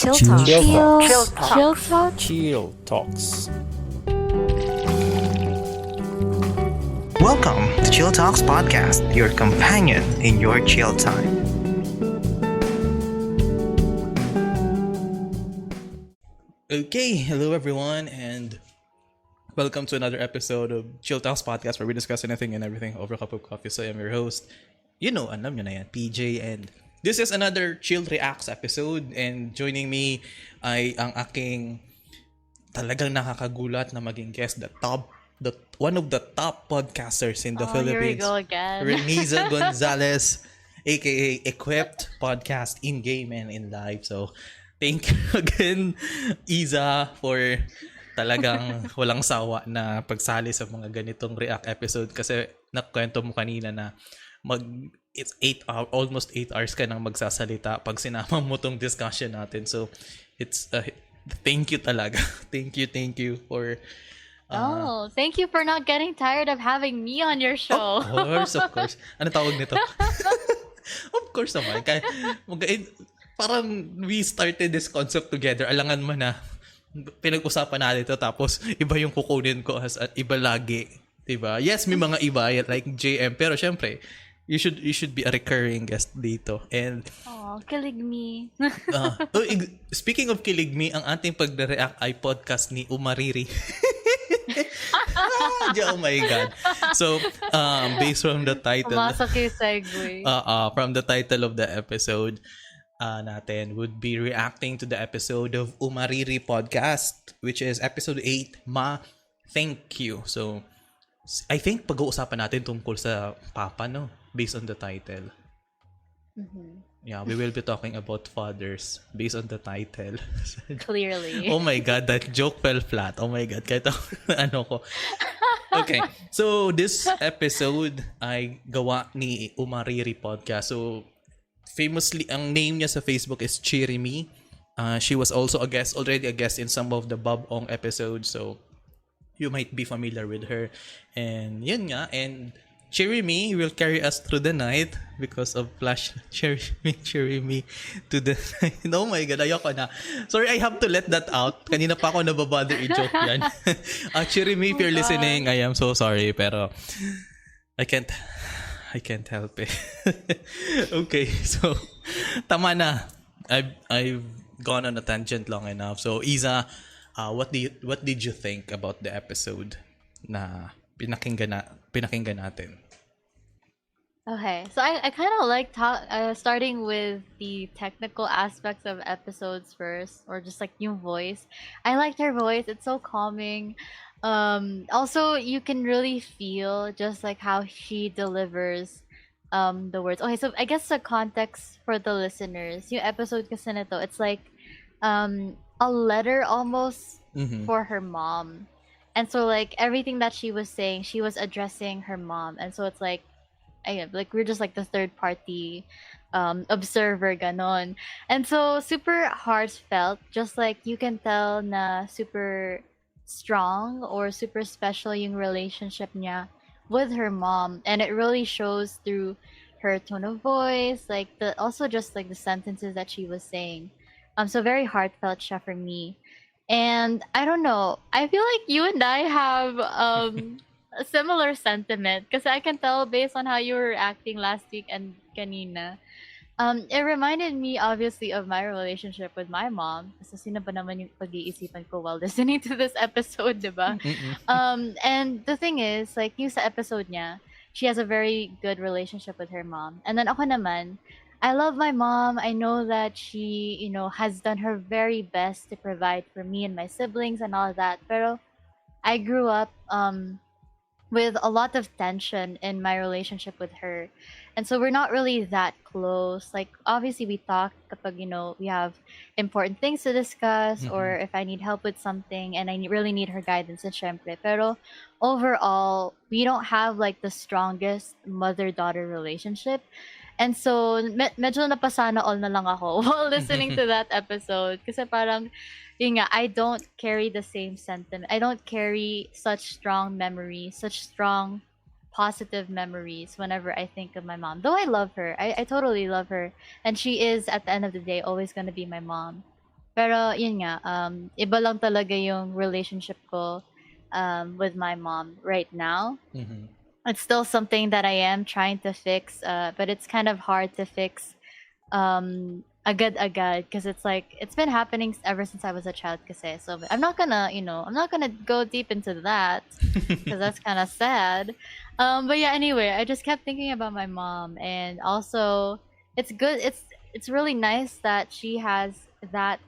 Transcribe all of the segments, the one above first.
Chill Talk. Chill Chill Talk. Chill Talks. Welcome to Chill Talks Podcast, your companion in your chill time. Okay, hello everyone, and welcome to another episode of Chill Talks Podcast, where we discuss anything and everything over a cup of coffee. So I am your host, alam nyo na yan, PJ, and this is another Chill Reacts episode, and joining me ay ang aking talagang nakakagulat na maging guest, one of the top podcasters in the Philippines. Here we go again. Reniza Gonzalez, aka Equipped Podcast in Game and in Live. So, thank you again, Iza, for talagang walang sawa na pagsali sa mga ganitong react episode, kasi nakwento mo kanina na it's 8 hours, almost 8 hours ka nang magsasalita pag sinama mo tong discussion natin. So, it's thank you talaga. Thank you for thank you for not getting tired of having me on your show. Of course. Ano tawag nito? Of course naman. Kaya, parang we started this concept together. Alangan mo na, pinag-usapan natin ito, tapos iba yung kukunin ko at iba lagi. Diba? Yes, may mga iba like JM, pero syempre, you should be a recurring guest dito. And kilig me. Speaking of kilig me, ang ating pagre-react ay podcast ni Umariri. Oh my God. So, based from the title, Pumasok yung segue. from the title of the episode natin, would be reacting to the episode of Umariri Podcast, which is episode 8, Ma, Thank You. So, I think pag-uusapan natin tungkol sa Papa, no? Based on the title. Mm-hmm. Yeah, we will be talking about fathers based on the title. Clearly. Oh my God, that joke fell flat. Oh my God, kahit ano ko. Okay, so this episode ay gawa ni Umariri Podcast. So, famously, ang name niya sa Facebook is Chirimi. She was also already a guest in some of the Bob Ong episodes. So, you might be familiar with her. And yun nga, and Chirimi will carry us through the night because of Flash Chirimi to the night. Oh my God, ayoko na. Sorry, I have to let that out. Kanina pa ako nababother i-joke yan. Chirimi, if you're listening, I am so sorry, pero I can't help it. Okay, so tama na. I've gone on a tangent long enough. So Iza, what did you think about the episode na pinakinggan natin? Okay, so I kind of like starting with the technical aspects of episodes first, or just like yung voice. I liked her voice; it's so calming. Also, you can really feel just like how she delivers the words. Okay, so I guess the context for the listeners, yung episode kasi nito, it's like a letter almost for her mom. And so like everything that she was saying, she was addressing her mom. And so it's like, again, like we're just like the third party observer ganon. And so super heartfelt, just like you can tell na super strong or super special yung relationship niya with her mom. And it really shows through her tone of voice, like also just like the sentences that she was saying. So very heartfelt siya for me. And I don't know, I feel like you and I have a similar sentiment, because I can tell based on how you were acting last week and kanina. It reminded me obviously of my relationship with my mom. Kasi sino ba naman yung pag-iisipan ko while listening to this episode, diba? And the thing is, like yung sa episode niya, she has a very good relationship with her mom. And then ako naman, I love my mom. I know that she, has done her very best to provide for me and my siblings and all of that. Pero I grew up with a lot of tension in my relationship with her. And so we're not really that close. Like, obviously we talk kapag, we have important things to discuss, or if I need help with something and I really need her guidance, and syempre. Pero overall, we don't have like the strongest mother-daughter relationship. And so, medyo napasana all na lang ako while listening to that episode. Kasi parang, yun nga, I don't carry the same sentiment. I don't carry such strong memories, such strong positive memories whenever I think of my mom. Though I love her. I totally love her. And she is, at the end of the day, always going to be my mom. Pero yun nga, iba lang talaga yung relationship ko with my mom right now. Mhm. It's still something that I am trying to fix, but it's kind of hard to fix agad-agad because it's like it's been happening ever since I was a child kasi. So I'm not gonna, I'm not gonna go deep into that because that's kind of sad. But yeah, anyway, I just kept thinking about my mom, and also it's good. It's really nice that she has that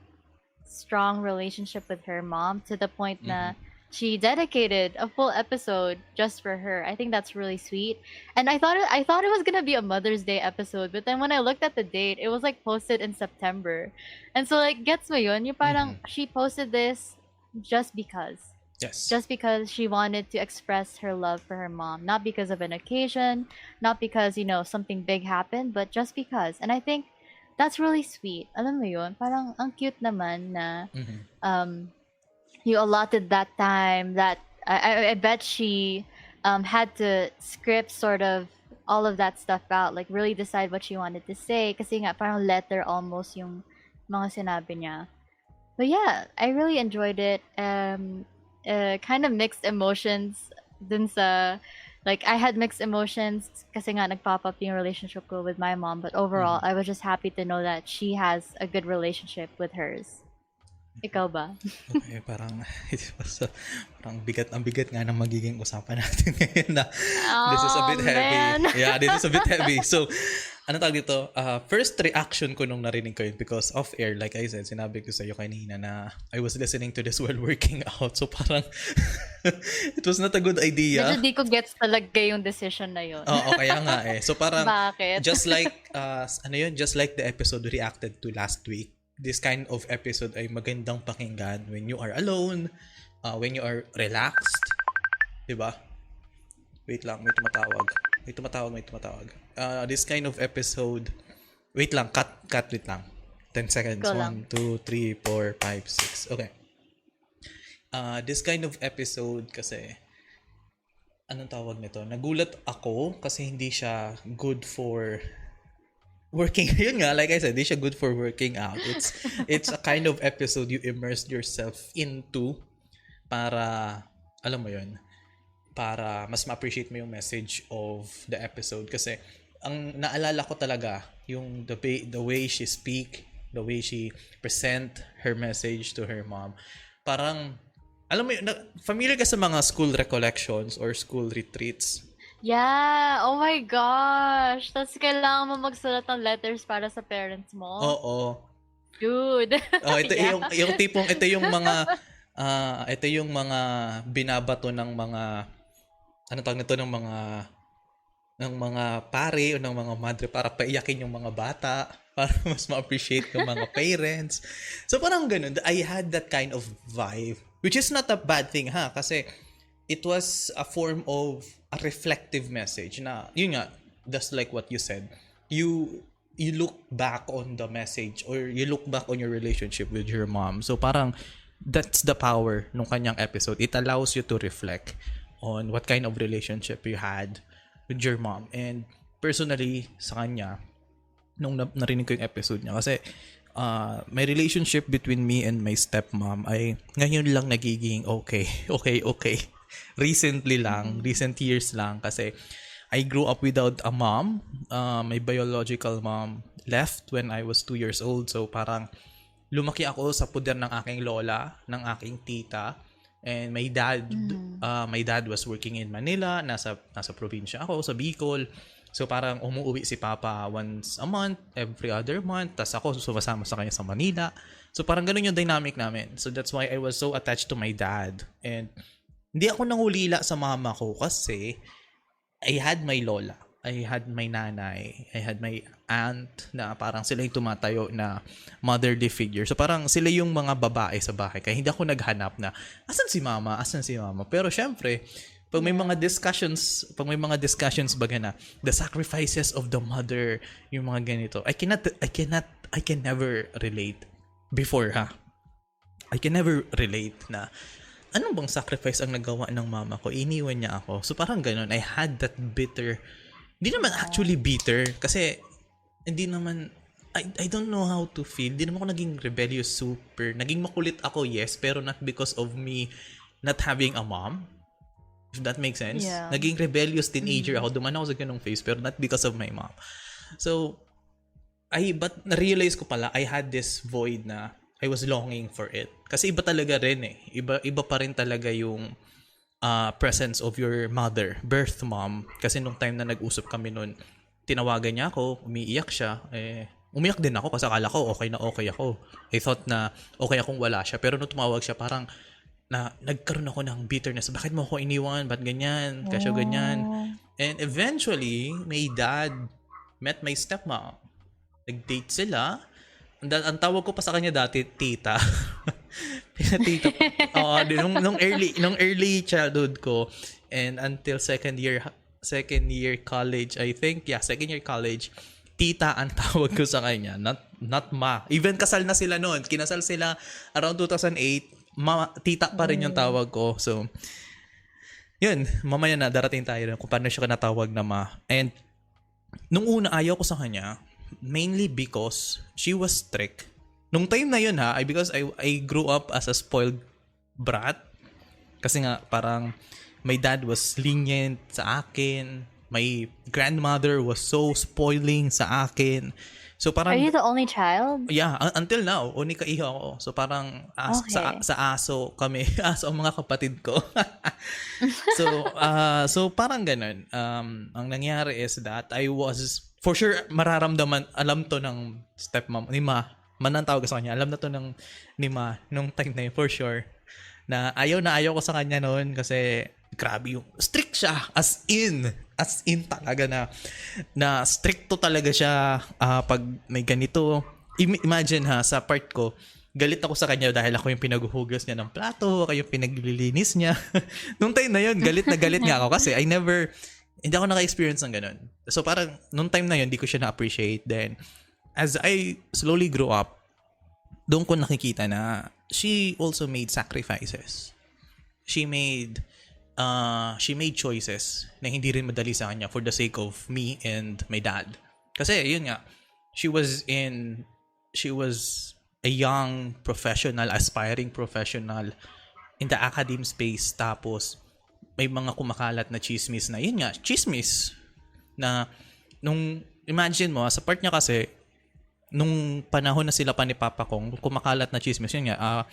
strong relationship with her mom to the point na Mhm. she dedicated a full episode just for her. I think that's really sweet. And I thought it was gonna be a Mother's Day episode, but then when I looked at the date, it was like posted in September. And so like gets mo yun, yung parang Mhm. she posted this just because. Yes. Just because she wanted to express her love for her mom, not because of an occasion, not because, something big happened, but just because. And I think that's really sweet. Alam mo yun, parang ang cute naman na Mhm. um, you allotted that time that I bet she had to script sort of all of that stuff out, like really decide what she wanted to say kasi nga parang letter almost yung mga sinabi niya. But yeah, I really enjoyed it. Kind of mixed emotions dun sa like I had mixed emotions kasi nga nag-pop up yung relationship ko with my mom, but overall Mhm. I was just happy to know that she has a good relationship with hers. Ikaw ba? Okay, parang so, parang bigat ang bigat nga ng magiging usapan natin ngayon na this is a Oh bit heavy. man. Yeah, this is a bit heavy. So, ano tawag dito? First reaction ko nung narinig ko yun because off air, like I said, sinabi ko sa iyo kanina na I was listening to this while working out. So parang it was not a good idea. Medyo di ko gets talaga yung decision na yun. Oo, kaya nga eh. So parang Bakit? just like just like the episode we reacted to last week. This kind of episode ay magandang pakinggan when you are alone, when you are relaxed, 'di ba? Wait lang, may tumatawag. May tumatawag. This kind of episode, wait lang, wait lang. 10 seconds. Go lang. 1, 2, 3, 4, 5, 6. Okay. This kind of episode kasi anong tawag nito? Nagulat ako kasi hindi siya good for working. Yun nga, like I said, hindi siya good for working out. It's a kind of episode you immerse yourself into para, alam mo yun, para mas ma-appreciate mo yung message of the episode. Kasi, ang naalala ko talaga, yung the way she speak, the way she present her message to her mom. Parang, alam mo yun, familiar ka sa mga school recollections or school retreats? Yeah, oh my gosh. Tapos kailangan mo magsulat ng letters para sa parents mo. Oo. Dude. Oh, ito Yeah. yung tipong ito yung mga binabato ng mga ano tawag nito ng mga pare o ng mga madre para paiyakin yung mga bata para mas ma-appreciate yung mga parents. So parang ganun, I had that kind of vibe, which is not a bad thing kasi it was a form of a reflective message na yun nga, just like what you said, you look back on the message or you look back on your relationship with your mom. So parang that's the power nung kanyang episode. It allows you to reflect on what kind of relationship you had with your mom. And personally sa kanya, nung narinig ko yung episode niya kasi my relationship between me and my stepmom ay ngayon lang nagiging okay. Recent years lang kasi I grew up without a mom. My biological mom left when I was 2 years old. So parang lumaki ako sa puder ng aking lola, ng aking tita. And my dad was working in Manila, nasa probinsya ako sa Bicol. So parang umuwi si Papa once a month, every other month. Tas ako sumasama sa kanya sa Manila. So parang ganun yung dynamic namin. So that's why I was so attached to my dad. And hindi ako nangulila sa mama ko kasi I had my lola, I had my nanay, I had my aunt na parang sila yung tumatayo na motherly figure. So parang sila yung mga babae sa bahay. Kaya hindi ako naghanap na, asan si mama? Pero syempre, pag may mga discussions baga na, the sacrifices of the mother, yung mga ganito, I can never relate before I can never relate na ano bang sacrifice ang nagawa ng mama ko? Iniwan niya ako. So parang ganun, I had that bitter, hindi naman actually bitter kasi hindi naman I don't know how to feel. Di naman ako naging rebellious super. Naging makulit ako, yes, pero not because of me not having a mom. If that makes sense. Yeah. Naging rebellious teenager ako. Duman ako sa ganong phase, pero not because of my mom. So, but na-realize ko pala, I had this void na I was longing for it. Kasi iba talaga rin eh. Iba pa rin talaga yung presence of your mother, birth mom. Kasi nung time na nag-usap kami nun, tinawagan niya ako, umiiyak siya, umiyak din ako kasi akala ko okay na okay ako. I thought na okay akong wala siya. Pero nung tumawag siya, parang nagkaroon ako ng bitterness. Bakit mo ako iniwan? Ba't ganyan? Kasyo ganyan. And eventually, my dad met my stepmom. Nag-date sila. Ang tawag ko pa sa kanya dati, tita. Tita. Nung early childhood ko and until second year college, I think. Yeah, second year college. Tita ang tawag ko sa kanya, not ma. Even kasal na sila noon. Kinasal sila around 2008. Tita pa rin yung tawag ko. So, yun. Mamaya na darating tayo kung paano siya natawag na ma. And nung una ayaw ko sa kanya, mainly because she was strict. Nung time na yun because I grew up as a spoiled brat. Kasi nga parang my dad was lenient sa akin. My grandmother was so spoiling sa akin. So parang Are you the only child? Yeah, until now, unika iho ako. So parang sa aso kami, aso ang mga kapatid ko. So parang ganun. Ang nangyari is that I was for sure mararamdaman, alam to ng stepmom ni Ma. Manang tawag sa kanya. Alam na to ni Ma nung time na yun, for sure. Na ayaw ko sa kanya noon kasi grabe yung strict siya as in talaga na stricto talaga siya pag may ganito. Imagine sa part ko, galit ako sa kanya dahil ako yung pinaghuhugas niya ng plato, ako yung pinaglilinis niya. Nung time na yun, galit nga ako kasi hindi ako naka-experience ng ganun. So parang nung time na yun, di ko siya na-appreciate. Then as I slowly grow up, doon ko nakikita na she also made sacrifices. She made choices na hindi rin madali sa kanya for the sake of me and my dad. Kasi yun nga, she was a young professional, aspiring professional in the academe space. Tapos may mga kumakalat na chismis na yun nga, chismis na nung imagine mo sa part niya kasi nung panahon na sila pa ni Papa Kong, kumakalat na chismis yun nga,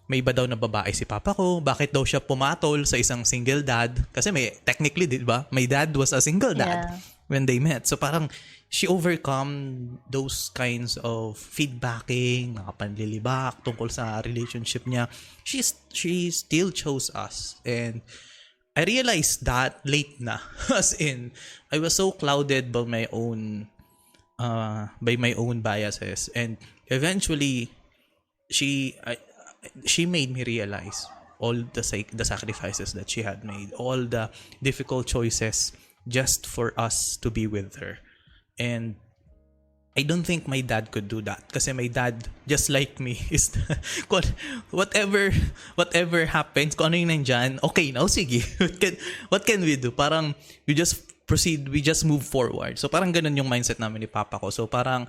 may iba daw na babae si Papa ko. Bakit daw siya pumatol sa isang single dad? Kasi technically, di ba? My dad was a single dad when they met. So parang she overcome those kinds of feedbacking, mga panlilibak tungkol sa relationship niya. She still chose us. And I realized that late na. As in, I was so clouded by my own biases. And eventually, she made me realize all the sacrifices that she had made, all the difficult choices just for us to be with her. And I don't think my dad could do that kasi my dad, just like me, is whatever happens, kung ano yung nandyan, okay now, sige. What can we do? Parang we just proceed, we just move forward. So parang ganun yung mindset namin ni Papa ko. So parang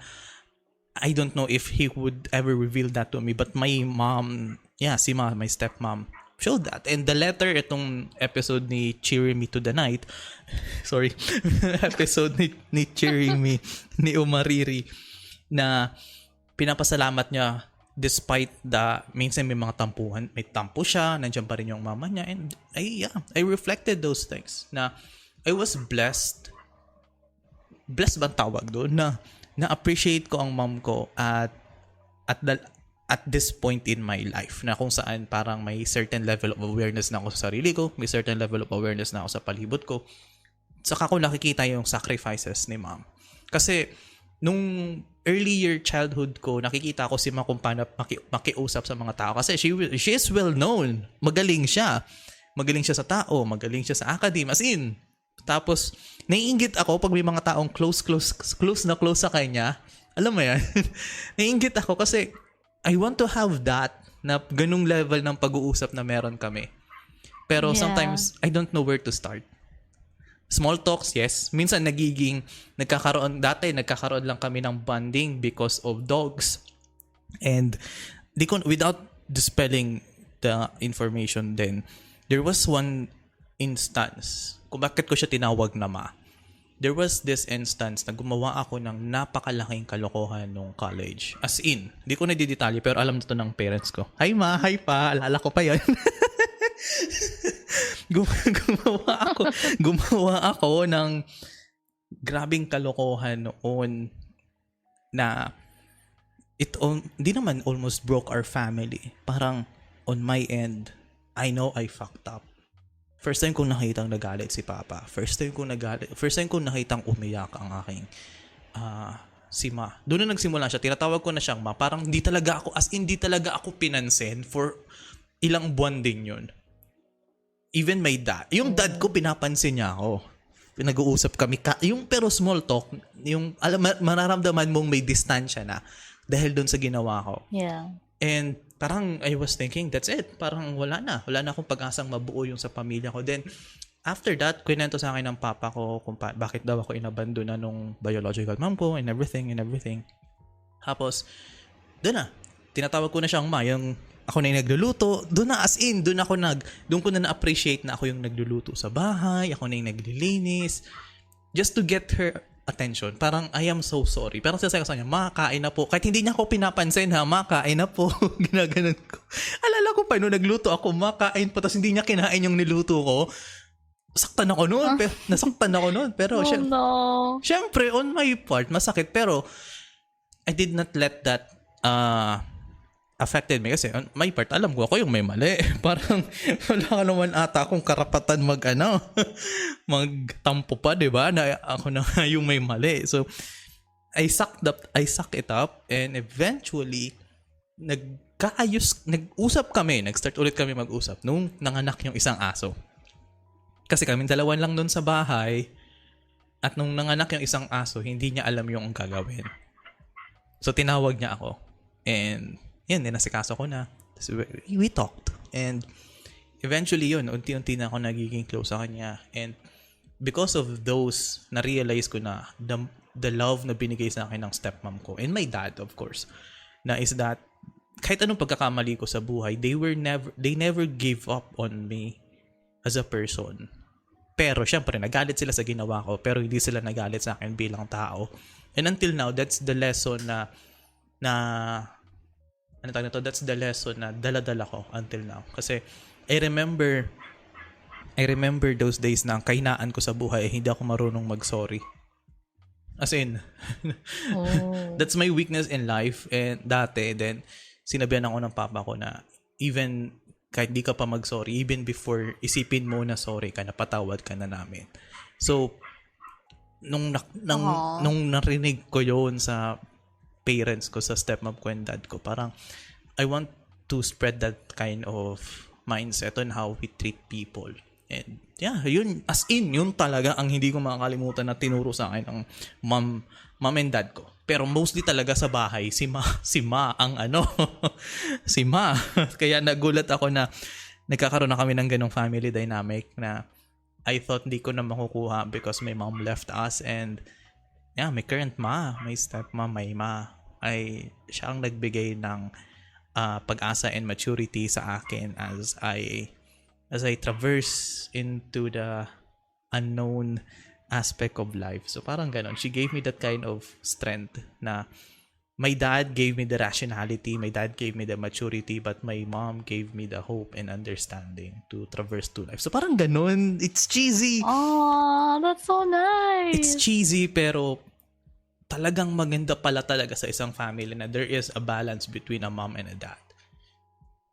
I don't know if he would ever reveal that to me, but my mom, si Ma, my stepmom, showed that. And the letter, itong episode ni Cheering Me to the Night, sorry, episode ni Cheering Me, ni Umariri, na pinapasalamat niya despite minsan may mga tampuhan, may tampo siya, nandiyan pa rin yung mama niya. And I reflected those things, na I was blessed bang tawag doon, na-appreciate ko ang mom ko at this point in my life na kung saan parang may certain level of awareness na ako sa sarili ko, may certain level of awareness na ako sa palibot ko. Saka ko nakikita yung sacrifices ni mom. Kasi nung earlier childhood ko, nakikita ko si mom kung paano makiusap sa mga tao. Kasi she is well known. Magaling siya. Magaling siya sa tao. Magaling siya sa academe. As in, tapos, naiinggit ako pag may mga taong close sa kanya. Alam mo yan? Naiinggit ako kasi I want to have that na ganung level ng pag-uusap na meron kami. Pero sometimes, I don't know where to start. Small talks, yes. Minsan nagkakaroon lang kami ng bonding because of dogs. And without dispelling the information then, there was one instance kung bakit ko siya tinawag na ma. There was this instance na gumawa ako ng napakalaking kalokohan nung college. As in, di ko na didetalye pero alam na to ng parents ko. Hi ma, hi pa, alala ko pa yon. gumawa ako ng grabing kalokohan noon na di naman almost broke our family. Parang on my end, I know I fucked up. First time kong nakitang nagalit si Papa. First time kong nakitang umiyak ang aking si Ma. Doon na nagsimula siya. Tinatawag ko na siyang Ma. Parang di talaga ako pinansin for ilang buwan din yun. Even my dad. Yung dad ko, pinapansin niya ako. Pinag-uusap kami. Pero small talk, mararamdaman mong may distansya na dahil doon sa ginawa ko. Yeah. And parang I was thinking, that's it. Parang wala na akong pag-asang mabuo yung sa pamilya ko. Then, after that, kwento sa akin ng papa ko kung bakit daw ako inabandona nung biological mom ko and everything. Tapos, doon na. Tinatawag ko na siyang Ma. Yung ako na yung nagluluto. Doon ko na na-appreciate na ako yung nagluluto sa bahay. Ako na yung naglilinis. Just to get her attention. Parang, I am so sorry. Parang sasabi ko sa kanya, Ma, kain na po. Kahit hindi niya ako pinapansin, ha, Ma, kain na po. Ginaganon ko. Alala ko pa, nung nagluto ako, Ma, kain po. Tapos hindi niya kinain yung niluto ko. Nasaktan ako noon. Pero syempre, on my part, masakit. Pero, I did not let that affected me kasi on my part, alam ko ako yung may mali. Parang wala ka naman ata akong karapatan magtampo pa, di ba? Na ako na yung may mali. So, I sucked it up and eventually, nag-usap kami. Nag-start ulit kami mag-usap nung nanganak yung isang aso. Kasi kami dalawan lang doon sa bahay at nung nanganak yung isang aso, hindi niya alam yung gagawin. So, tinawag niya ako. And yan, nasikaso ko na. So, we talked. And eventually yun, unti-unti na ako nagiging close sa kanya. And because of those, na-realize ko na the love na binigay sa akin ng stepmom ko and my dad, of course, na is that kahit anong pagkakamali ko sa buhay, they never gave up on me as a person. Pero syempre, nagalit sila sa ginawa ko, pero hindi sila nagalit sa akin bilang tao. And until now, that's the lesson that's the lesson na dala-dala ko until now. Kasi I remember those days na kahinaan ko sa buhay, hindi ako marunong mag-sorry. As in, that's my weakness in life. And dati, then, sinabihan ako ng papa ko na even kahit di ka pa mag-sorry, even before isipin mo na sorry ka, napatawad ka na namin. So, nung narinig ko yon sa parents ko, sa stepmom ko and dad ko, parang I want to spread that kind of mindset on how we treat people. And yeah, yun, as in, yun talaga ang hindi ko makakalimutan na tinuro sa akin ng mom and dad ko. Pero mostly talaga sa bahay, si Ma ang si Ma. Kaya nagulat ako na nagkakaroon na kami ng ganong family dynamic na I thought hindi ko na makukuha because my mom left us. And yeah, my current Ma, my stepmom, my Ma, siya ang nagbigay ng pag-asa and maturity sa akin as I traverse into the unknown aspect of life. So parang ganon. She gave me that kind of strength na my dad gave me the rationality, my dad gave me the maturity, but my mom gave me the hope and understanding to traverse through life. So parang ganon. It's cheesy. Oh, that's so nice. It's cheesy pero talagang maganda pala talaga sa isang family na there is a balance between a mom and a dad.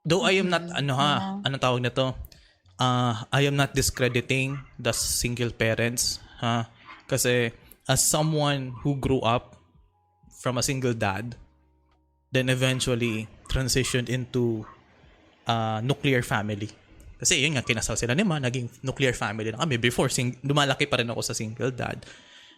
Though I am not, anong tawag na to? I am not discrediting the single parents. Kasi as someone who grew up from a single dad, then eventually transitioned into a nuclear family. Kasi yun nga, kinasal sila ni Ma, naging nuclear family na kami. Before, lumalaki pa rin ako sa single dad.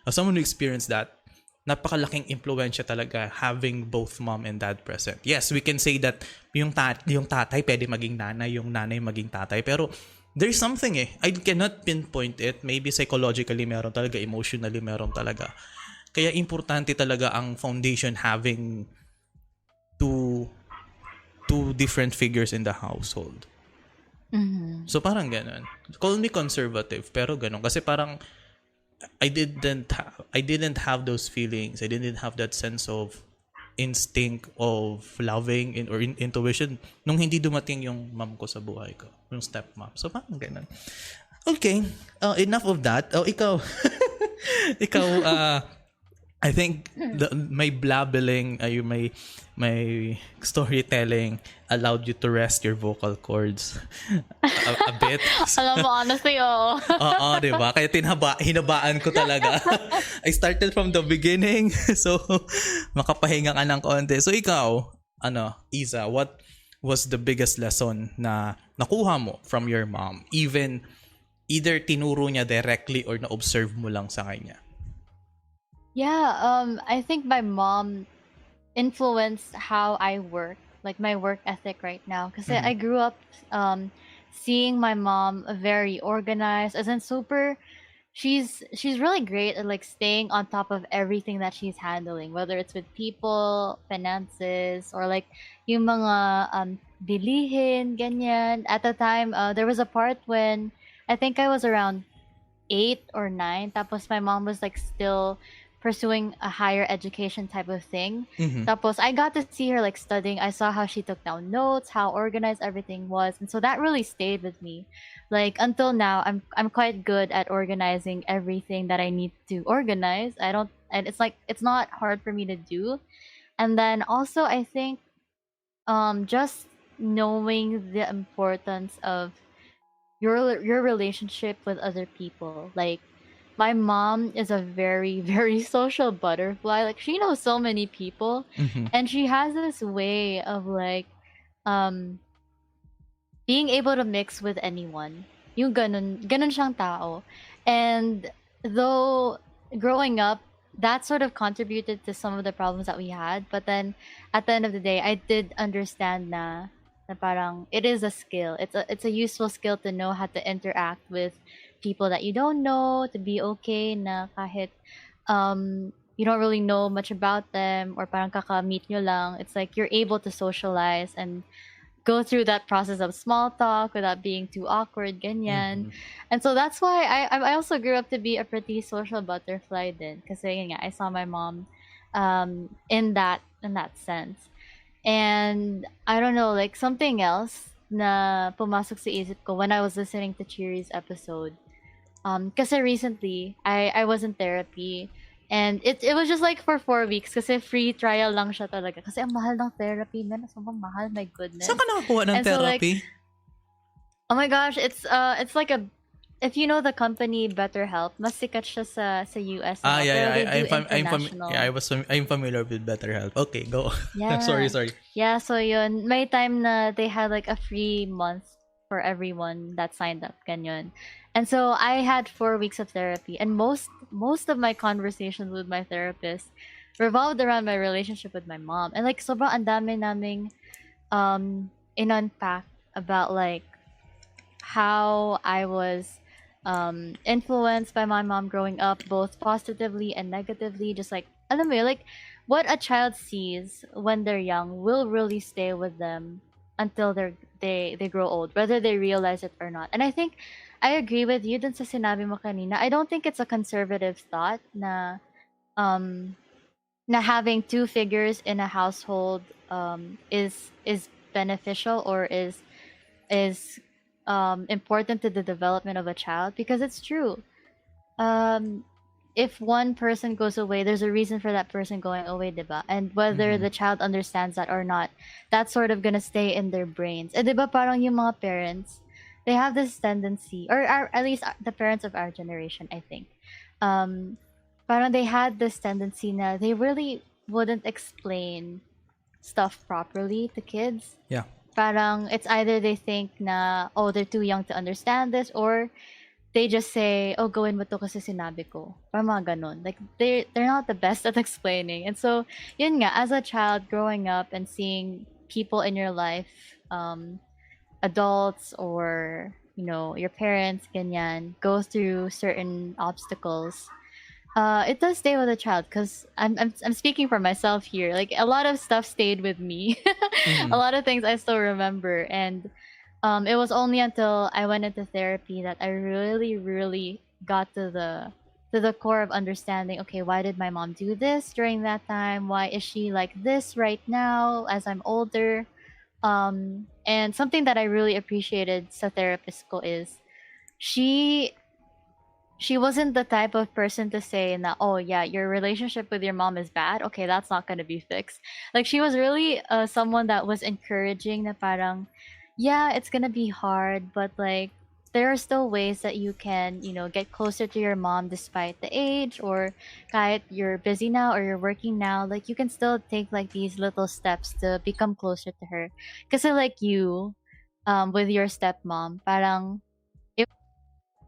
As someone who experienced that, napakalaking impluwensya talaga having both mom and dad present. Yes, we can say that yung tatay pwede maging nanay, yung nanay maging tatay, pero there's something I cannot pinpoint it. Maybe psychologically meron talaga, emotionally meron talaga. Kaya importante talaga ang foundation having two different figures in the household. Mm-hmm. So parang ganun. Call me conservative, pero ganun. Kasi parang I didn't have those feelings. I didn't have that sense of instinct of loving or intuition nung hindi dumating yung mom ko sa buhay ko, yung stepmom. So parang ganun. Okay, enough of that. Oh, ikaw. ikaw, I think my blabbling, my storytelling allowed you to rest your vocal cords a bit. Alam mo, honestly, oo. Oo, di ba? Kaya hinabaan ko talaga. I started from the beginning, so makapahinga ka ng konti. So ikaw, Iza, what was the biggest lesson na nakuha mo from your mom? Either tinuro niya directly or na-observe mo lang sa kanya? Yeah, I think my mom influenced how I work, like my work ethic right now. Because I grew up seeing my mom very organized, as in super. She's really great at like staying on top of everything that she's handling, whether it's with people, finances, or like yung mga bilihin, ganyan. At the time, there was a part when I think I was around 8 or 9. Tapos my mom was like still pursuing a higher education type of thing. Mm-hmm. Tapos I got to see her like studying. I saw how she took down notes, how organized everything was, and so that really stayed with me. Like until now, I'm quite good at organizing everything that I need to organize. And it's like it's not hard for me to do. And then also I think just knowing the importance of your relationship with other people. Like my mom is a very very social butterfly. Like she knows so many people, and she has this way of like um being able to mix with anyone. Yung ganun siyang tao. And though growing up, that sort of contributed to some of the problems that we had. But then at the end of the day, I did understand na parang it is a skill. It's a useful skill to know how to interact with people that you don't know, to be okay na kahit you don't really know much about them or parang kaka-meet nyo lang. It's like you're able to socialize and go through that process of small talk without being too awkward, ganyan. And so that's why I also grew up to be a pretty social butterfly din. Kasi yun nga, I saw my mom in that sense. And I don't know, like something else na pumasok sa isip ko when I was listening to Chiri's episode. Kasi recently, I was in therapy. And it was just like for 4 weeks kasi free trial lang siya talaga. Kasi ang mahal ng therapy, man. Sobrang mahal, my goodness. Saan ka nakakuha ng And so, like, therapy? oh my gosh, it's like if you know the company BetterHelp, mas sikat siya sa US. Pero they do international. I'm familiar with BetterHelp. Okay, go. Yeah. sorry. Yeah, so yun, may time na they had like a free month for everyone that signed up, ganyan. And so I had 4 weeks of therapy, and most of my conversations with my therapist revolved around my relationship with my mom. And like sobrang ang dami naming in-unpack about like how I was influenced by my mom growing up, both positively and negatively. Just like, alam mo yun, like what a child sees when they're young will really stay with them until they grow old, whether they realize it or not. And I think I agree with you dun sa sinabi mo kanina. I don't think it's a conservative thought na having two figures in a household is beneficial or is important to the development of a child, because it's true. If one person goes away, there's a reason for that person going away, diba? And whether the child understands that or not, that's sort of gonna stay in their brains. Eh, diba parang yung mga parents, they have this tendency, or at least the parents of our generation, I think, parang they had this tendency na they really wouldn't explain stuff properly to kids. Yeah. Parang it's either they think na, oh, they're too young to understand this, or they just say, oh, gawin mo to kasi sinabi ko. Parang mga ganun. Like, they're not the best at explaining. And so, yun nga, as a child growing up and seeing people in your life, adults or your parents, ganyan, go through certain obstacles, it does stay with a child because I'm speaking for myself here. Like a lot of stuff stayed with me. A Mhm. lot of things I still remember, and it was only until I went into therapy that I really, really got to the core of understanding. Okay, why did my mom do this during that time? Why is she like this right now as I'm older? And something that I really appreciated sa therapist ko is she she wasn't the type of person to say that, oh yeah, your relationship with your mom is bad, okay, that's not going to be fixed. Like she was really someone that was encouraging na parang, yeah, it's going to be hard, but like there are still ways that you can, get closer to your mom despite the age, or kahit you're busy now or you're working now, like you can still take like these little steps to become closer to her. Because like you, with your stepmom, parang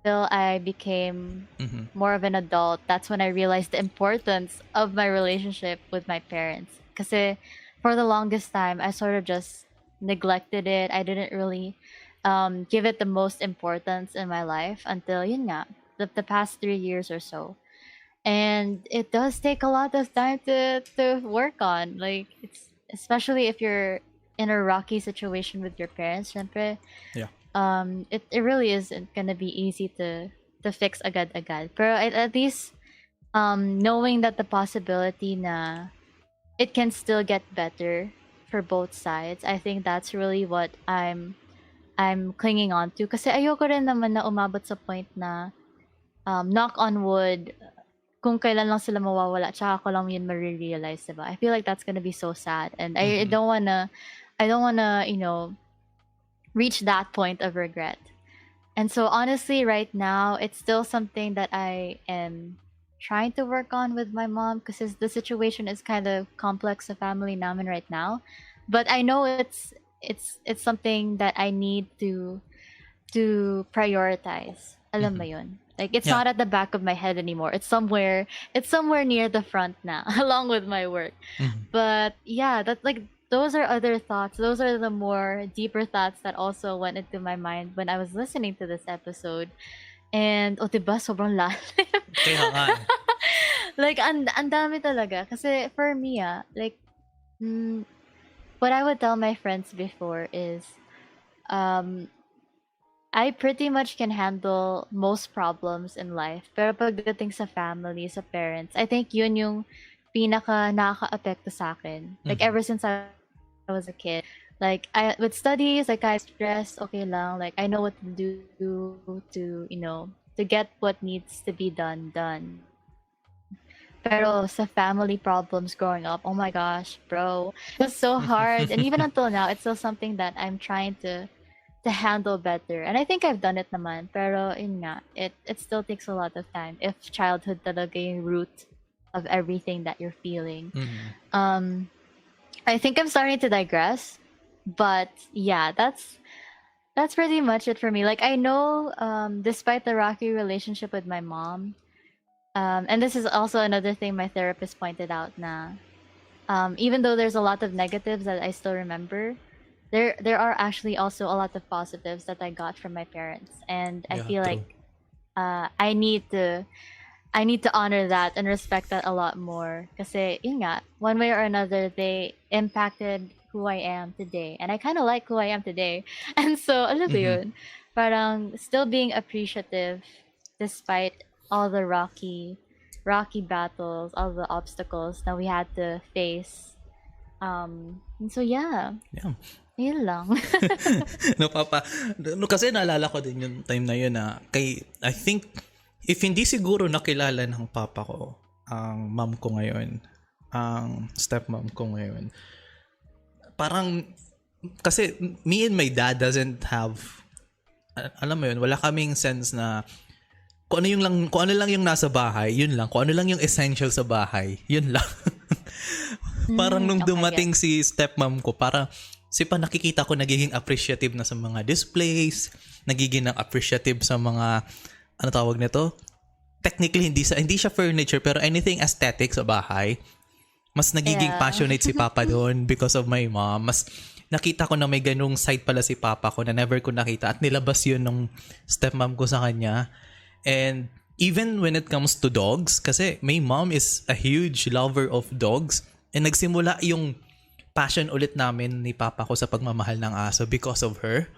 till I became Mhm. more of an adult, that's when I realized the importance of my relationship with my parents. Because for the longest time, I sort of just neglected it. I didn't really give it the most importance in my life until yun nga, the past 3 years or so. And it does take a lot of time to work on. Like it's especially if you're in a rocky situation with your parents, syempre, Yeah. it really isn't gonna be easy to fix agad-agad. Pero at least knowing that the possibility na it can still get better for both sides, I think that's really what I'm clinging on to. Kasi ayoko rin naman na umabot sa point na knock on wood, kung kailan lang sila mawawala, tsaka ko lang yun marirealize, diba? I feel like that's gonna be so sad, and Mhm. I don't wanna, reach that point of regret. And so honestly, right now, it's still something that I am trying to work on with my mom because the situation is kind of complex sa family namin right now. But I know it's something that I need to prioritize. Alam mo Mhm. yun? Like it's Yeah. not at the back of my head anymore. It's somewhere near the front now, along with my work. Mhm. But yeah, that's like those are other thoughts. Those are the more deeper thoughts that also went into my mind when I was listening to this episode. And oh, diba, sobrang lalim. Kaya nga eh. Like ang dami talaga kasi for me, like mm, what I would tell my friends before is um I pretty much can handle most problems in life. Pero pagdating sa family, sa parents, I think yun yung pinaka nakaka-apekto sa akin. Like Mhm. ever since I was a kid. Like I with studies, like I stress, okay lang. Like I know what to do to, to get what needs to be done. Pero sa family problems growing up, oh my gosh, bro, it was so hard. And even until now, it's still something that I'm trying to handle better. And I think I've done it naman. Pero yun nga, it still takes a lot of time if childhood talaga yung root of everything that you're feeling. Mhm. Um, I think I'm starting to digress, but yeah, that's pretty much it for me. Like I know, despite the rocky relationship with my mom, and this is also another thing my therapist pointed out. Na even though there's a lot of negatives that I still remember, there are actually also a lot of positives that I got from my parents, and I Yeah, feel like true. I need to honor that and respect that a lot more. Kasi yun nga, one way or another, they impacted who I am today, and I kind of like who I am today. And so alam mo Mhm. yun, parang still being appreciative despite all the rocky battles, all the obstacles that we had to face. And so yeah, Yeah. yun lang. Napapa no, kasi naalala ko din yung time na yun na I think if hindi siguro nakilala ng papa ko ang mom ko ngayon, ang stepmom ko ngayon, parang kasi me and my dad doesn't have alam mo yun, wala kaming sense na kung ano lang yung nasa bahay, yun lang. Kung ano lang yung essential sa bahay, yun lang. Parang nung Okay, get. dumating si stepmom ko, parang nakikita ko nagiging appreciative na sa mga displays, nagiging appreciative sa mga ano tawag nito? Technically hindi siya furniture pero anything aesthetic sa bahay. Mas nagiging Yeah. passionate si Papa doon because of my mom. Mas nakita ko na may ganung side pala si papa ko na never ko nakita at nilabas yun nung stepmom ko sa kanya. And even when it comes to dogs, kasi my mom is a huge lover of dogs and nagsimula yung passion ulit namin ni papa ko sa pagmamahal ng aso because of her.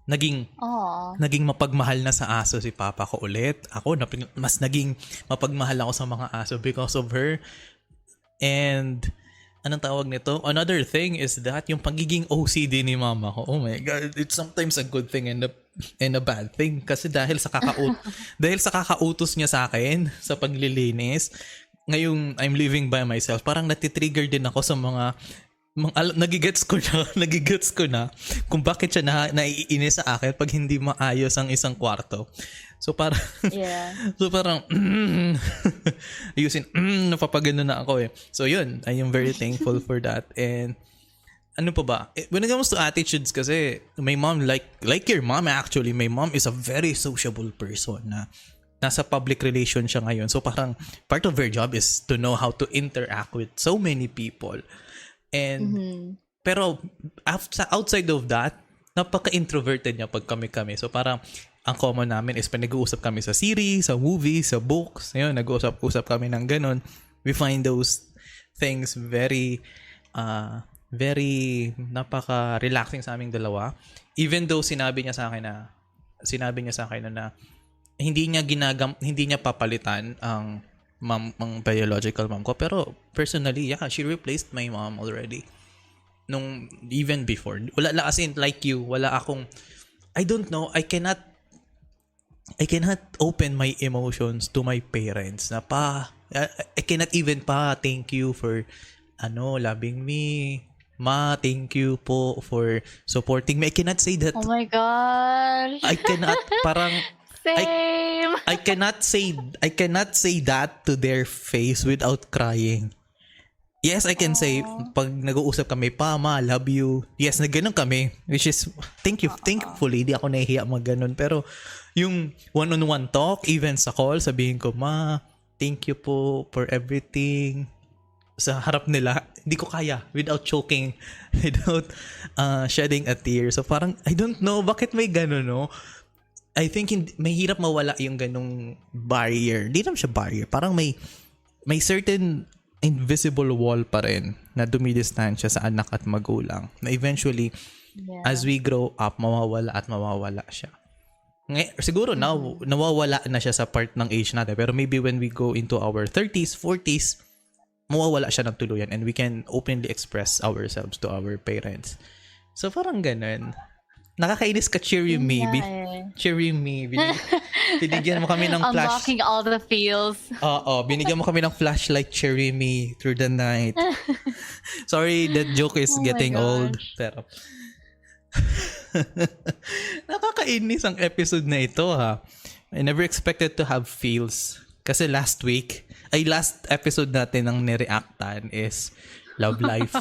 Naging mapagmahal na sa aso si papa ko ulit. Ako, mas naging mapagmahal ako sa mga aso because of her. And, anong tawag nito? Another thing is that yung pagiging OCD ni mama ko, oh my God, it's sometimes a good thing and a bad thing. Kasi dahil sa kakautos niya sa akin sa paglilinis, ngayong I'm living by myself, parang natitrigger din ako sa nagigets ko na kung bakit siya naiinis sa akin pag hindi maayos ang isang kwarto. So parang ayusin, napapagano na ako eh. So yun, I am very thankful for that. And ano pa ba? When it comes to attitudes kasi, my mom, like your mom actually, my mom is a very sociable person na nasa public relations siya ngayon. So parang part of her job is to know how to interact with so many people. And pero outside of that, napaka-introverted niya pag kami. So parang ang common namin is nag-uusap kami sa series, sa movies, sa books. Ayun, nag-uusap kami ng ganun. We find those things very napaka-relaxing sa aming dalawa. Even though sinabi niya sa akin na hindi niya papalitan ang biological mom ko, pero personally, yeah, she replaced my mom already. Nung even before, wala as in like you, wala akong, I don't know, I cannot open my emotions to my parents na I cannot even thank you for loving me. Ma, thank you po for supporting me. I cannot say that. Oh my gosh. I cannot parang Same. I cannot say that to their face without crying. Yes, I can say pag nag-uusap kami, pa, ma, love you. Yes, na ganun kami, which is thankfully di ako nahihiya mag-ganun. Pero yung one-on-one talk, even sa call, sabihin ko, ma, thank you po for everything. Sa harap nila, hindi ko kaya without choking, without shedding a tear. So parang I don't know bakit may ganun, no? I think may hirap mawala yung ganung barrier. Hindi naman siya barrier. Parang may certain invisible wall pa rin na dumidistansya sa anak at magulang. Na eventually, as we grow up, mawawala siya. Siguro nawawala na siya sa part ng age natin. Pero maybe when we go into our 30s, 40s, mawawala siya ng tuluyan and we can openly express ourselves to our parents. So parang ganun. Nakakainis ka, cheery me. Cheery me. Binigyan mo kami ng flash. Unlocking all the feels. Binigyan mo kami ng flashlight, cheery me through the night. Sorry, that joke is getting old. Pero nakakainis ang episode na ito, ha. I never expected to have feels. Kasi last episode natin ng nireactan is Love Life.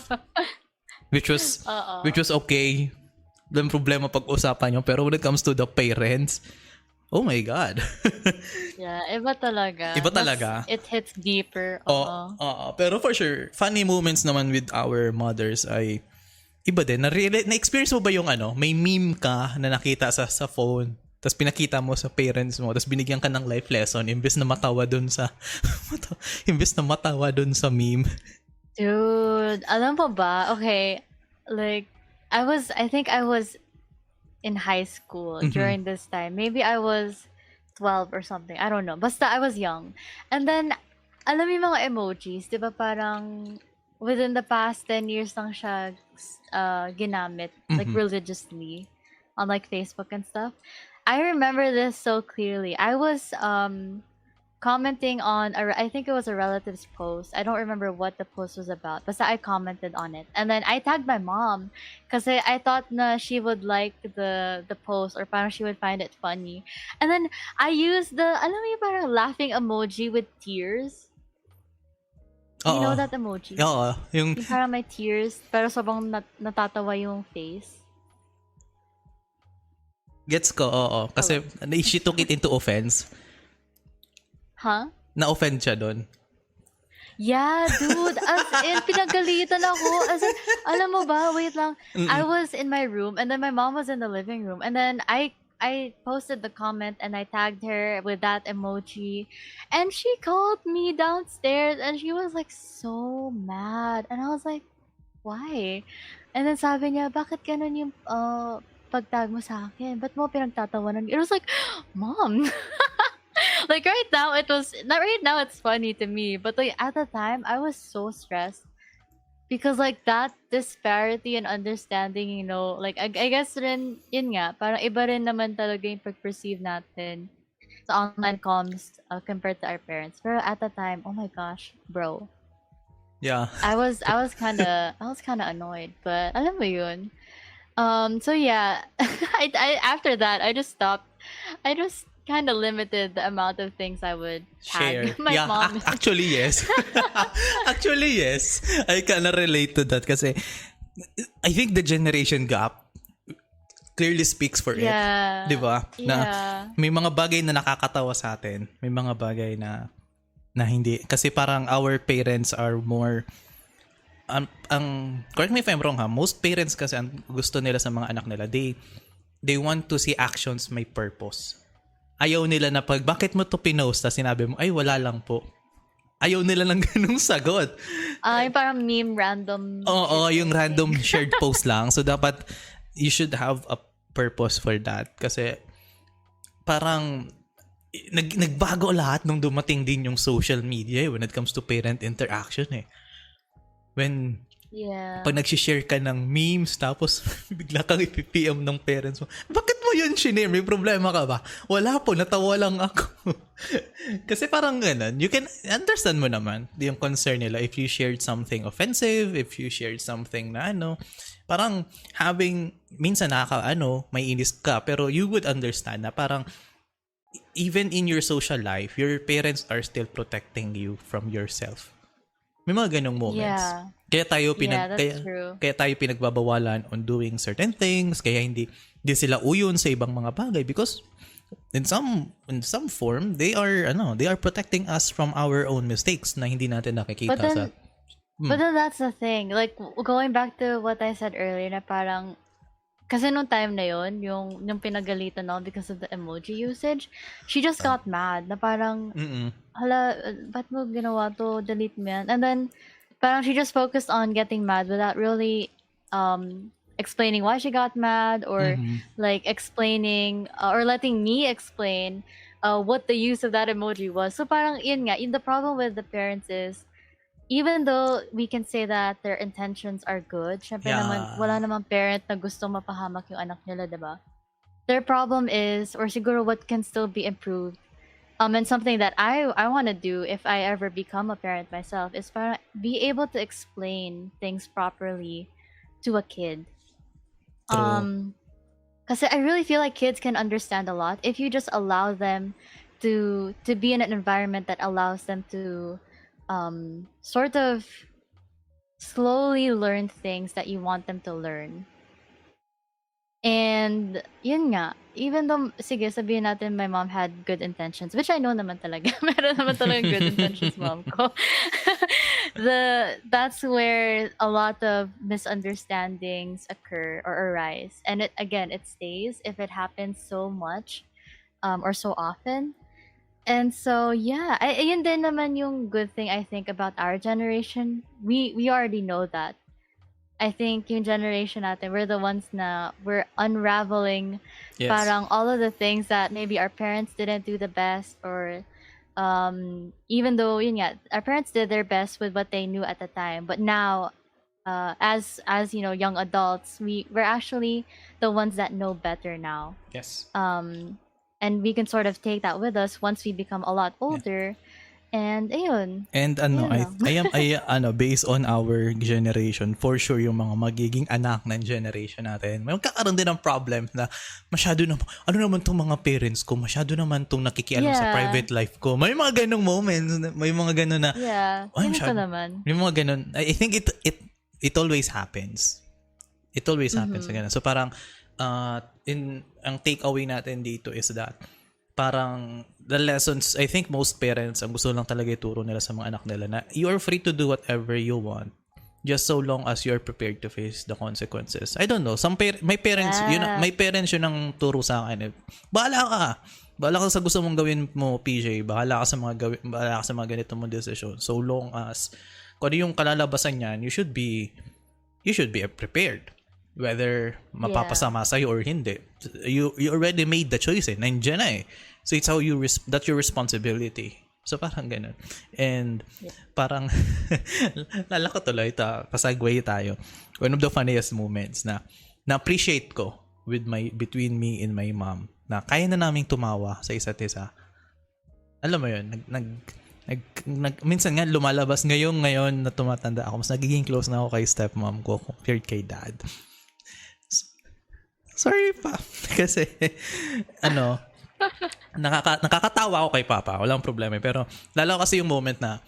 which was okay. Walang problema pag-usapan nyo. Pero when it comes to the parents, oh my God. Yeah, iba talaga. It hits deeper. Pero for sure, funny moments naman with our mothers ay iba din. Na-experience mo ba yung may meme ka na nakita sa phone, tapos pinakita mo sa parents mo, tapos binigyan ka ng life lesson imbes na matawa dun sa meme? Dude, alam mo ba? Okay, like, I think I was in high school during this time. Maybe I was 12 or something. I don't know. Basta I was young. And then, alam mo yung mga emojis, di ba parang within the past 10 years lang siya ginamit, like religiously on like Facebook and stuff. I remember this so clearly. I was commenting on I think it was a relative's post. I don't remember what the post was about, but I commented on it, and then I tagged my mom because I thought na she would like the post, or parang she would find it funny. And then I used the alam mo yung parang laughing emoji with tears. You know that emoji? Oo. Yung parang may tears pero sobrang natatawa yung face. Gets ko, oo. Kasi she took it into offense. Huh? Na-offend siya doon. Yeah, dude. As in, pinagalitan ako. As in, alam mo ba, wait lang. I Mm-mm. was in my room and then my mom was in the living room. And then I posted the comment and I tagged her with that emoji. And she called me downstairs and she was like so mad. And I was like, why? And then sabi niya, bakit ganun yung pagtag mo sa akin? Ba't mo pinagtatawanan? It was like, mom. Like right now it was not right now it's funny to me, but like at the time I was so stressed because like that disparity and understanding, like I guess rin yun nga, parang iba rin naman talaga yung pag-perceive natin sa online comms compared to our parents. Pero at the time, oh my gosh, bro. Yeah. I was kind of annoyed, but alam mo yun. So yeah, after that I just stopped. I just kind of limited the amount of things I would Share. tag my Yeah, mom. actually yes. Actually yes. I kinda relate to that kasi I think the generation gap clearly speaks for it. Yeah. 'Di ba? Na Yeah. may mga bagay na nakakatawa sa atin, may mga bagay na hindi kasi parang our parents are more ang correct me if I'm wrong ha, most parents kasi ang gusto nila sa mga anak nila, they want to see actions may purpose. Ayaw nila na bakit mo to pinost na sinabi mo, ay wala lang po. Ayaw nila ng ganung sagot. Yung parang meme random. Oo, shit yung posting. random shared post lang. So dapat you should have a purpose for that kasi parang nagbago lahat nung dumating din yung social media when it comes to parent interaction eh. When Yeah. pag nag-share ka ng memes tapos bigla kang ipipm ng parents mo, bakit mo yun shinare? May problema ka ba? Wala po, natawa lang ako. Kasi parang ganun, you can understand mo naman yung concern nila if you shared something offensive, if you shared something na parang minsan may inis ka, pero you would understand na parang even in your social life, your parents are still protecting you from yourself. May mga ganong moments. Yeah. Kaya tayo Yeah, that's true. kaya tayo pinagbabawalan on doing certain things, kaya hindi sila uyon sa ibang mga bagay because in some form they are protecting us from our own mistakes na hindi natin nakikita But then, sa But then that's the thing. Like, going back to what I said earlier, na parang, kasi nung time na yon yung pinagalitan ako because of the emoji usage, she just got mad. Na parang, Mm-mm. hala, ba't mo ginawa to? Delete mo yan. And then, parang she just focused on getting mad without really explaining why she got mad or like explaining or letting me explain what the use of that emoji was. So parang yun nga, the problem with the parents is even though we can say that their intentions are good, syempre Yeah. naman, wala namang parent na gusto mapahamak yung anak nila, diba? Their problem is, or siguro what can still be improved, and something that I want to do if I ever become a parent myself is para be able to explain things properly to a kid. True. Because I really feel like kids can understand a lot if you just allow them to be in an environment that allows them to sort of slowly learn things that you want them to learn. And yun nga, even though, sige, sabihin natin my mom had good intentions, which I know naman talaga, meron naman talaga good intentions mom ko. That's where a lot of misunderstandings occur or arise. And it stays if it happens so much or so often. And so, yeah, yun din naman yung good thing I think about our generation. We already know that. I think yung generation natin, we're the ones na we're unraveling Yes. parang all of the things that maybe our parents didn't do the best or even though yun nga, our parents did their best with what they knew at the time. But now, as young adults, we're actually the ones that know better now. Yes. And we can sort of take that with us once we become a lot older. And ayun. And based on our generation, for sure yung mga magiging anak ng generation natin, may magkakaroon din ng problem na masyado na, ano naman tong mga parents ko, masyado naman tong nakikialam sa Yeah. private life ko. May mga ganong moments, may mga ganon na, Yeah. Ay, Sino ko masyado- naman? may mga ganon. I think it always happens. It always happens. Ganun. So parang, ang takeaway natin dito is that parang the lessons, I think most parents, ang gusto lang talaga ituro nila sa mga anak nila na you are free to do whatever you want just so long as you're prepared to face the consequences. I don't know. My parents, my parents yun ang turo sa akin. Bahala ka. Bahala ka sa gusto mong gawin mo, PJ. Bahala ka sa mga ganito mong decision. So long as kung ano yung kalalabasan niyan, you should be prepared. Whether mapapasama sa'yo or hindi. You already made the choice eh. Nandiyan na eh. So it's how that's your responsibility. So parang ganun. And parang lala ko tuloy pasagway tayo. One of the funniest moments na appreciate ko between me and my mom na kaya na naming tumawa sa isa't isa. Alam mo yun, minsan nga lumalabas ngayon na tumatanda ako, mas nagiging close na ako kay stepmom ko compared kay dad. Sorry pa. Kasi, nakakatawa ako kay Papa. Walang problema. Pero, lalo kasi yung moment na,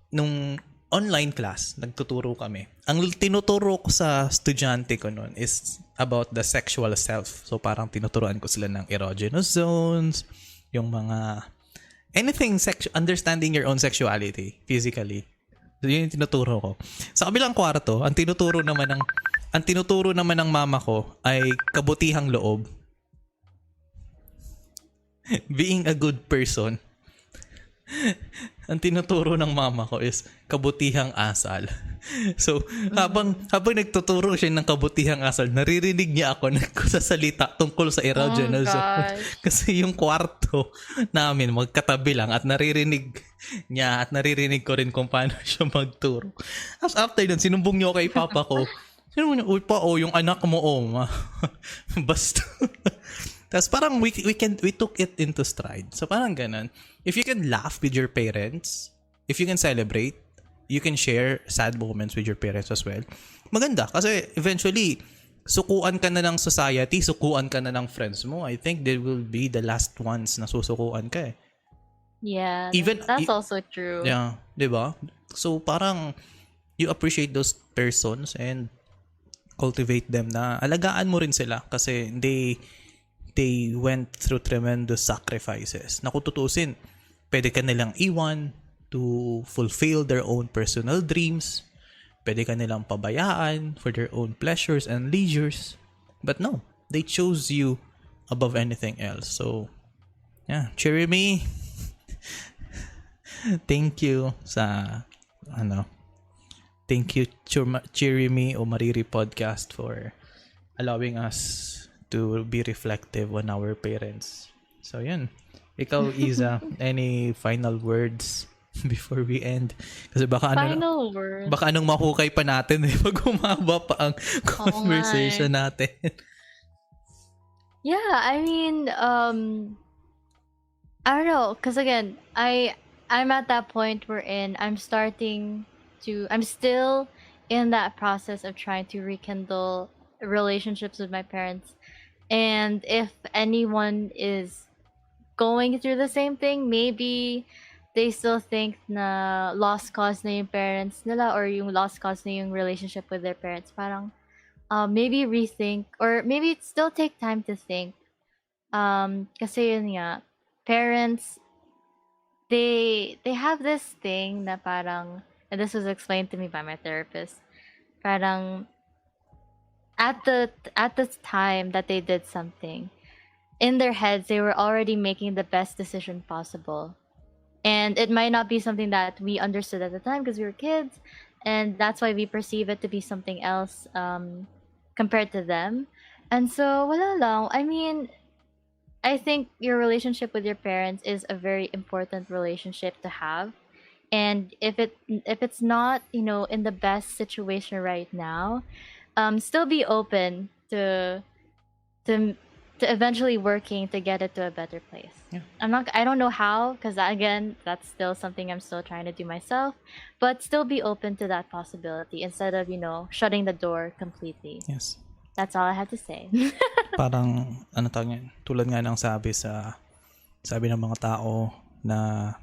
nung online class, nagtuturo kami. Ang tinuturo ko sa estudyante ko noon is about the sexual self. So, parang tinuturuan ko sila ng erogenous zones, yung mga, anything understanding your own sexuality, physically. So, yun yung tinuturo ko. Sa kabilang kwarto, ang tinuturo naman ng mama ko ay kabutihang loob. Being a good person. Ang tinuturo ng mama ko is kabutihang asal. So, habang nagtuturo siya ng kabutihang asal, naririnig niya ako nagsasalita tungkol sa erogenous zone. Kasi yung kwarto namin magkatabi lang at naririnig niya at naririnig ko rin kung paano siya magturo. As after nun, sinumbong niyo kay Papa ko. Sinumbong niya, uy pa, yung anak mo, basta. Tapos parang we took it into stride. So parang ganun. If you can laugh with your parents, if you can celebrate, you can share sad moments with your parents as well. Maganda. Kasi eventually, sukuan ka na ng society, sukuan ka na ng friends mo. I think they will be the last ones na susukuan ka eh. Yeah, that's also true. Yeah, diba? So parang you appreciate those persons and cultivate them na alagaan mo rin sila kasi they went through tremendous sacrifices. Na kung tutusin, pwede ka nilang iwan to fulfill their own personal dreams. Pwede ka nilang pabayaan for their own pleasures and leisures. But no, they chose you above anything else. So, yeah, cheery me. Thank you sa, thank you, Cheery Me o Mariri Podcast for allowing us to be reflective on our parents. So, yun. Ikaw, Iza, any final words before we end? Kasi baka words? Baka anong mahukay pa natin eh pag humaba pa ang conversation natin. Yeah, I mean, I don't know, because again, I'm at that point wherein I'm still in that process of trying to rekindle relationships with my parents. And if anyone is going through the same thing, maybe they still think na lost cause na yung parents nila or yung lost cause na yung relationship with their parents. Parang maybe rethink or maybe still take time to think. Kasi yun nga, parents, they have this thing na parang, and this was explained to me by my therapist, parang at the time that they did something, in their heads they were already making the best decision possible, and it might not be something that we understood at the time because we were kids, and that's why we perceive it to be something else compared to them. And so wala lang, I mean, I think your relationship with your parents is a very important relationship to have. And if it's not, in the best situation right now, still be open to eventually working to get it to a better place. Yeah. I don't know how, because again, that's still something I'm still trying to do myself, but still be open to that possibility instead of, shutting the door completely. Yes. That's all I have to say. Parang, tulad nga ng sabi ng mga tao na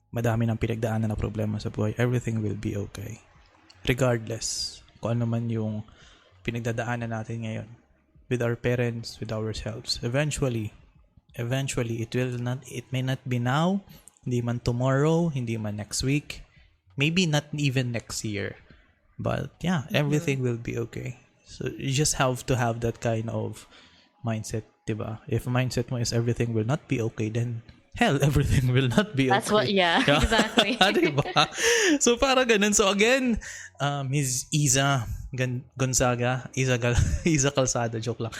madami ng pinagdaanan na problema sa buhay, everything will be okay. Regardless kung ano man yung pinagdadaanan natin ngayon. With our parents, with ourselves. Eventually, Eventually, it may not be now, hindi man tomorrow, hindi man next week, maybe not even next year. But yeah, everything will be okay. So you just have to have that kind of mindset, diba? If mindset mo is everything will not be okay, then hell, everything will not be That's okay. what, yeah, exactly. Diba? So para ganun. So again, Ms. Iza Gonzaga, Iza Calzada, joke lang.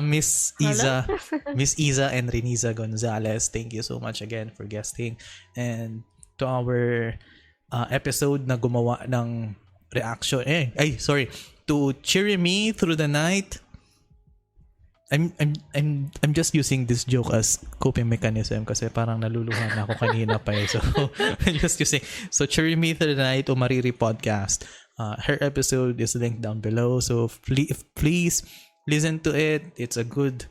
Miss Iza, Miss Iza and Reniza Gonzalez, thank you so much again for guesting. And to our episode na gumawa ng reaction, to Cheer Me Through the Night. I'm just using this joke as coping mechanism kasi parang naluluhan na ako kanina pa eh. So I'm just using. So Cheer Me Through the Night, Umariri Podcast. Her episode is linked down below. So please listen to it. It's a good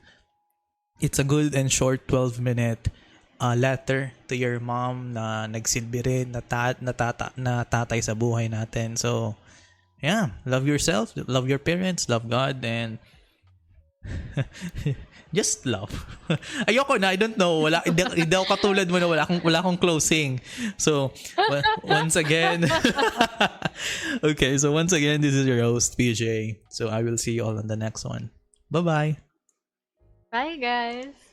and short 12-minute letter to your mom na nagsilbi rin na tatay sa buhay natin. So yeah, love yourself, love your parents, love God, and just love. Ayoko na, I don't know. Hindi ako katulad mo na wala akong closing. So, once again, okay, so once again, this is your host, PJ. So, I will see you all on the next one. Bye-bye. Bye, guys.